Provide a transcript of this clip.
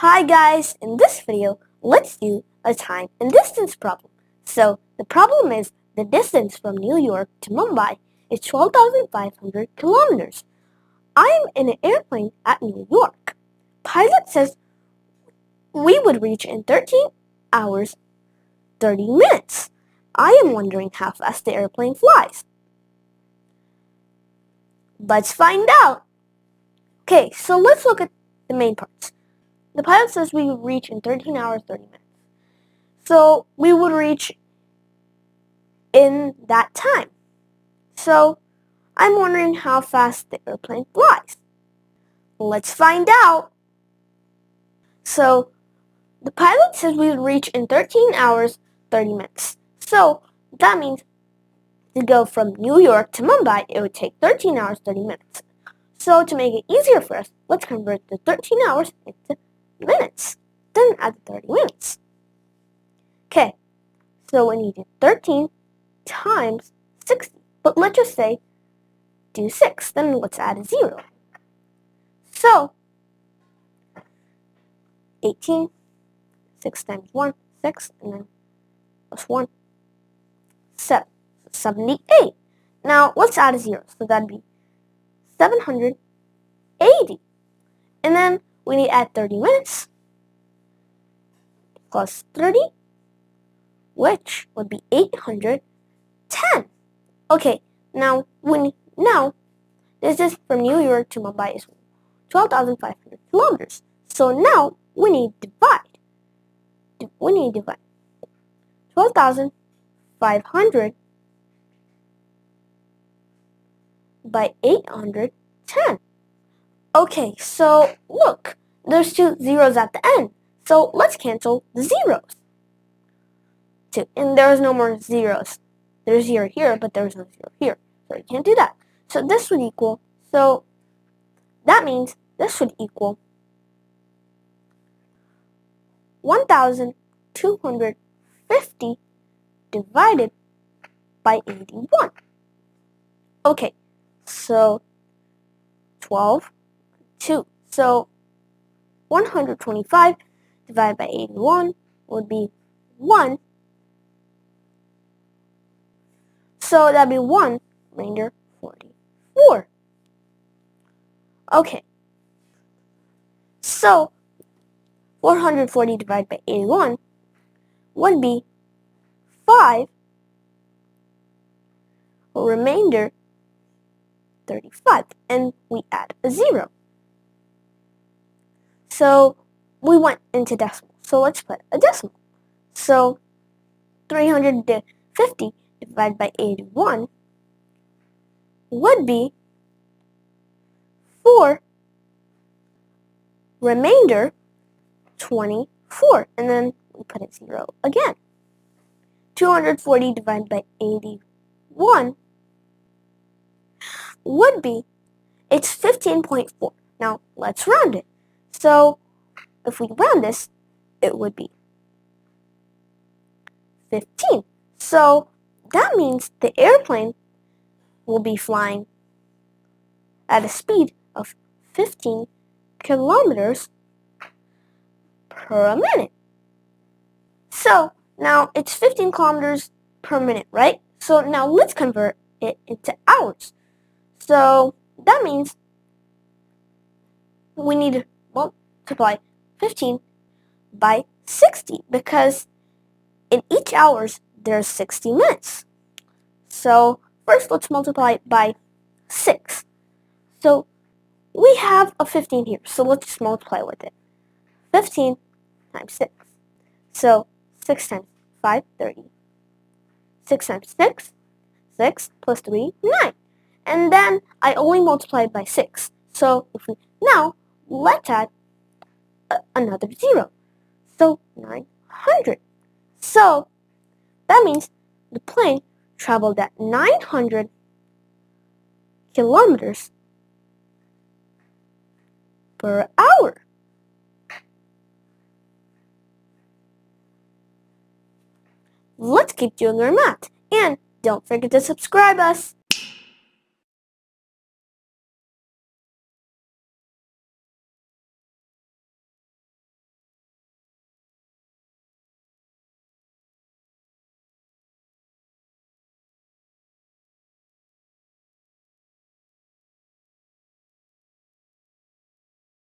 Hi guys, in this video, let's do a time and distance problem. So the problem is the distance from New York to Mumbai is 12,500 kilometers. I am in an airplane at New York. Pilot says we would reach in 13 hours 30 minutes. I am wondering how fast the airplane flies. Let's find out. Okay, so let's look at the main parts. The pilot says we would reach in 13 hours 30 minutes. So we would reach in that time. So I'm wondering how fast the airplane flies. Let's find out. So the pilot says we would reach in 13 hours 30 minutes. So that means to go from New York to Mumbai, it would take 13 hours 30 minutes. So to make it easier for us, let's convert the 13 hours into minutes. Then add the 30 minutes. Okay, so we need 13 times 60. But let's just say do 6. Then let's add a 0. So 18, 6 times 1, 6, and then plus 1, 7. 78. Now let's add a 0. So that'd be 780. And then we need to add 30 minutes plus 30, which would be 810. Okay, now this is from New York to Mumbai is 12,500 kilometers. So now we need to divide. 12,500 by 810. Okay, so look, there's 2 zeros at the end. So let's cancel the zeros. And there's no more zeros. There's 0 here, but there's no 0 here. So we can't do that. So this would equal, so that means this would equal 1,250 divided by 81. Okay, so 12, 2. So 125 divided by 81 would be 1. So that'd be 1 remainder 44. Okay, so 440 divided by 81 would be 5 remainder 35, and we add a 0. So we went into decimal. So let's put a decimal. So 350 divided by 81 would be 4 remainder 24, and then we put a 0 again. 240 divided by 81 would be, it's 15.4. Now let's round it. So if we round this, it would be 15. So that means the airplane will be flying at a speed of 15 kilometers per minute. So now it's 15 kilometers per minute, right? So now let's convert it into hours. So that means we need to multiply 15 by 60 because in each hours there's 60 minutes. So first let's multiply it by 6. So we have a 15 here, so let's just multiply with it. 15 times 6. So 6 times 5, 30. 6 times 6, 6 plus 3, 9. And then I only multiplied by 6. So now let's add another 0. So 900. So that means the plane traveled at 900 kilometers per hour. Let's keep doing our math. And don't forget to subscribe us.